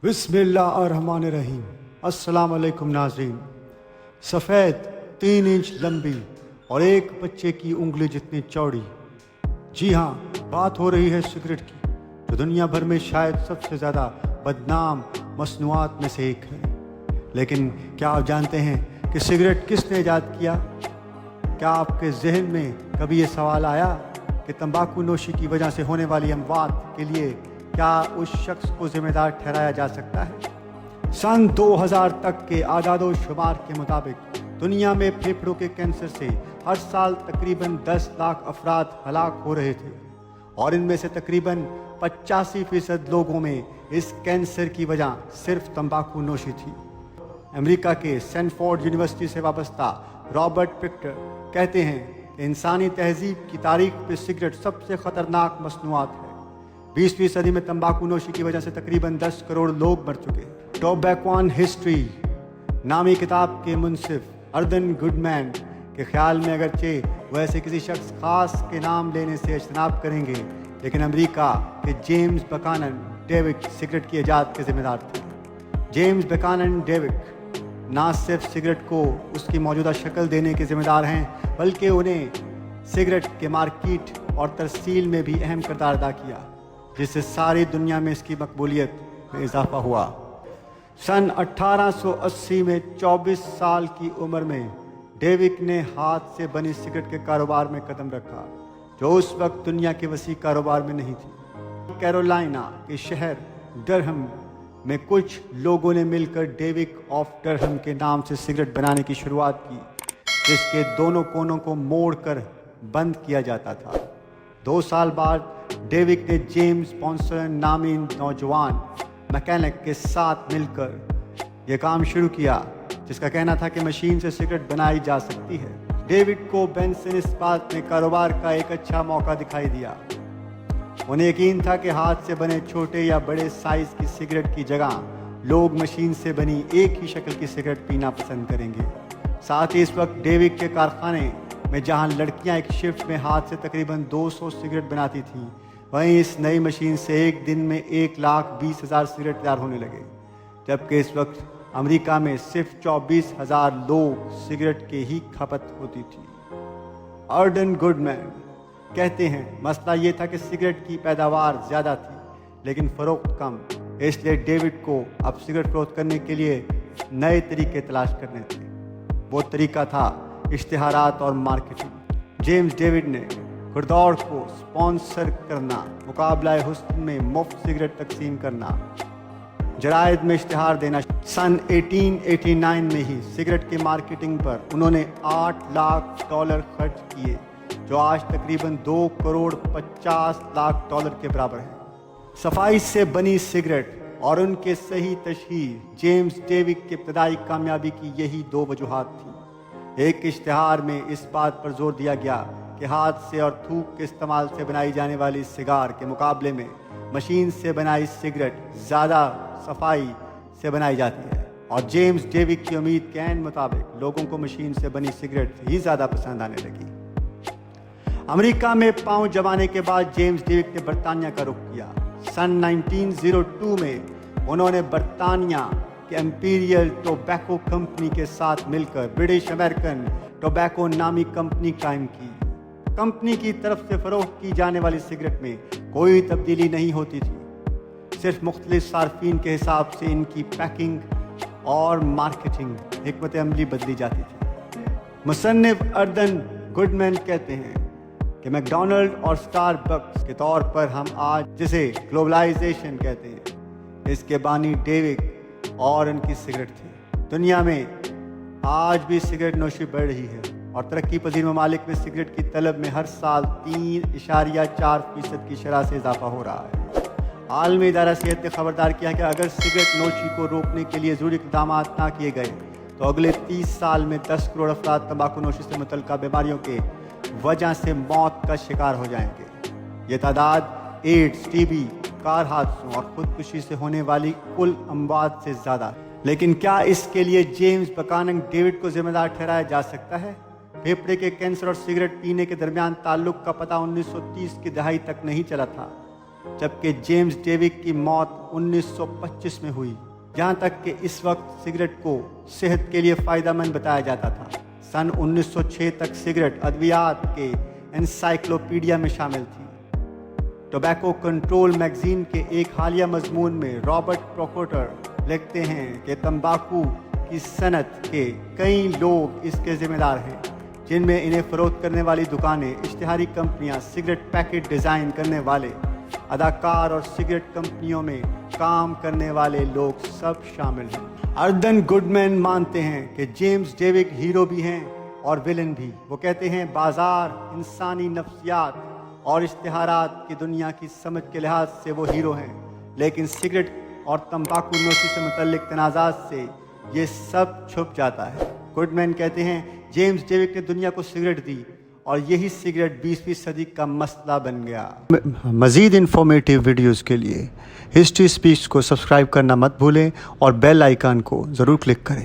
बिस्मिल्लाहिर्रहमानिर्रहीम। अस्सलाम वालेकुम नाज़रीन। सफ़ेद 3 इंच लंबी और एक बच्चे की उंगली जितनी चौड़ी। जी हाँ, बात हो रही है सिगरेट की, जो दुनिया भर में शायद सबसे ज़्यादा बदनाम मसनूआत में से एक है। लेकिन क्या आप जानते हैं कि सिगरेट किसने ईजाद किया? क्या आपके जहन में कभी ये सवाल आया कि तंबाकू नोशी की वजह से होने वाली अमवात के लिए क्या उस शख्स को जिम्मेदार ठहराया जा सकता है? सन 2000 तक के आदादो शुमार के मुताबिक दुनिया में फेफड़ों के कैंसर से हर साल तकरीबन 10 लाख अफराद हलाक हो रहे थे और इनमें से तकरीबन 85% लोगों में इस कैंसर की वजह सिर्फ तंबाकू नोशी थी। अमेरिका के सैनफोर्ड यूनिवर्सिटी से वाबस्ता रॉबर्ट पिक्टर कहते हैं कि इंसानी तहजीब की तारीख में सिगरेट सबसे ख़तरनाक मसनूआत है। 20वीं सदी में तंबाकू नोशी की वजह से तकरीबन 10 करोड़ लोग मर चुके। टोबैको ऑन हिस्ट्री नामी किताब के मुंसिफ अर्दन गुडमैन के ख्याल में अगरचे वह ऐसे किसी शख्स खास के नाम लेने से इज्तनाब करेंगे, लेकिन अमेरिका के जेम्स बकानन डेविक सिगरेट की ईजाद के जिम्मेदार थे। जेम्स बकानन डेविक ना सिर्फ सिगरेट को उसकी मौजूदा शक्ल देने के जिम्मेदार हैं, बल्कि उन्हें सिगरेट के मार्केट और तरसील में भी अहम किरदार अदा किया, जिससे सारी दुनिया में इसकी मकबूलियत में इजाफा हुआ। सन 1880 में 24 साल की उम्र में डेविक ने हाथ से बनी सिगरेट के कारोबार में कदम रखा, जो उस वक्त दुनिया के वसी कारोबार में नहीं थी। कैरोलिना के शहर डरहम में कुछ लोगों ने मिलकर डेविक ऑफ डरहम के नाम से सिगरेट बनाने की शुरुआत की, जिसके दोनों कोनों को मोड़कर बंद किया जाता था। 2 साल बाद डेविक ने जेम्स पॉन्सन नामी नौजवान मैकेनिक के साथ मिलकर यह काम शुरू किया, जिसका कहना था कि मशीन से सिगरेट बनाई जा सकती है। डेविड को बेंसन इस बात में कारोबार का एक अच्छा मौका दिखाई दिया। उन्हें यकीन था कि हाथ से बने छोटे या बड़े साइज की सिगरेट की जगह लोग मशीन से बनी एक ही शक्ल की सिगरेट पीना पसंद करेंगे। साथ ही इस वक्त डेविड के कारखाने में जहां लड़कियां एक शिफ्ट में हाथ से तकरीबन 200 सिगरेट बनाती थीं, वहीं इस नई मशीन से एक दिन में 1,20,000 सिगरेट तैयार होने लगे, जबकि इस वक्त अमेरिका में सिर्फ 24,000 लोग सिगरेट के ही खपत होती थी। अर्डन गुडमैन कहते हैं मसला ये था कि सिगरेट की पैदावार ज़्यादा थी लेकिन फ़रोख्त कम, इसलिए डेविड को अब सिगरेट फरोख्त करने के लिए नए तरीके तलाश करने थे। वो तरीका था इश्तिहारात और मार्केटिंग। जेम्स डेविड ने घुड़दौड़ को स्पॉन्सर करना, मुकाबला हुस्न में मुफ्त सिगरेट तकसीम करना, जराइद में इश्तिहार देना। सन 1889 में ही सिगरेट की मार्केटिंग पर उन्होंने $8 लाख खर्च किए, जो आज तकरीबन $2,50,00,000 के बराबर है। सफाई से बनी सिगरेट और उनके सही तशहीर जेम्स डेविक की इब्तदाई कामयाबी की यही 2 वजूहात थी। एक इश्तिहार में इस बात पर जोर दिया गया कि हाथ से और थूक के इस्तेमाल से बनाई जाने वाली सिगार के मुकाबले में मशीन से बनाई सिगरेट ज़्यादा सफाई से बनाई जाती है, और जेम्स डेविक की उम्मीद के ऐन मुताबिक लोगों को मशीन से बनी सिगरेट ही ज़्यादा पसंद आने लगी। अमेरिका में पांव जमाने के बाद जेम्स डेविक ने बरतानिया का रुख किया। सन 1902 में उन्होंने बरतानिया के इंपीरियल टोबैको कंपनी के साथ मिलकर ब्रिटिश अमेरिकन टोबैको नामी कंपनी कायम की। कंपनी की तरफ से फरोख्त की जाने वाली सिगरेट में कोई तब्दीली नहीं होती थी, सिर्फ मुख्तलिफ सार्फिन के हिसाब से इनकी पैकिंग और मार्केटिंग हिकमत अमली बदली जाती थी। मुसन्निफ अर्दन गुडमैन कहते हैं कि मैकडॉनल्ड और स्टारबक्स के तौर पर हम आज जिसे ग्लोबलाइजेशन कहते हैं, इसके बानी डेविक और उनकी सिगरेट थी। दुनिया में आज भी सिगरेट नोशी बढ़ रही है और तरक्की पजीर ममालिक में सिगरेट की तलब में हर साल 3.4% की शरह से इजाफा हो रहा है। आलमी इदारा सेहत ने खबरदार किया कि अगर सिगरेट नोशी को रोकने के लिए ज़रूरी इक़दाम ना किए गए तो अगले 30 साल में 10 करोड़ अफराद तंबाकू नोशी से मुतल्लिक़ बीमारियों के वजह से मौत का शिकार हो जाएंगे। ये तादाद एड्स, टीबी, कार हादसों और खुदकुशी से होने वाली कुल अमवात से ज़्यादा। लेकिन क्या इसके लिए जेम्स बकानन डेविड को जिम्मेदार ठहराया जा सकता है? फेफड़े के कैंसर और सिगरेट पीने के दरमियान ताल्लुक का पता 1930 की दहाई तक नहीं चला था। जबकि जेम्स डेविक की मौत 1925 में हुई। यहाँ तक कि इस वक्त सिगरेट को सेहत के लिए फ़ायदेमंद बताया जाता था। सन 1906 तक सिगरेट अद्वियात के एनसाइक्लोपीडिया में शामिल थी। टोबैको कंट्रोल मैगजीन के एक हालिया मजमून में रॉबर्ट प्रोकोटर लिखते हैं कि तंबाकू की सनत के कई लोग इसके जिम्मेदार हैं, जिनमें इन्हें फ़रोख्त करने वाली दुकानें, इश्तिहारी कंपनियां, सिगरेट पैकेट डिज़ाइन करने वाले अदाकार और सिगरेट कंपनियों में काम करने वाले लोग सब शामिल हैं। अर्दन गुडमैन मानते हैं कि जेम्स डेविक हीरो भी हैं और विलन भी। वो कहते हैं बाजार, इंसानी नफ्सियात और इश्तिहारात की दुनिया की समझ के लिहाज से वो हीरो हैं, लेकिन सिगरेट और तंबाकू नोशी से मुतल्लिक तनाज़ात से ये सब छुप जाता है। गुडमैन कहते हैं जेम्स डेविक ने दुनिया को सिगरेट दी और यही सिगरेट 20वीं सदी का मसला बन गया। मज़ीद इन्फॉर्मेटिव वीडियोस के लिए हिस्ट्री स्पीक्स को सब्सक्राइब करना मत भूलें और बेल आइकन को ज़रूर क्लिक करें।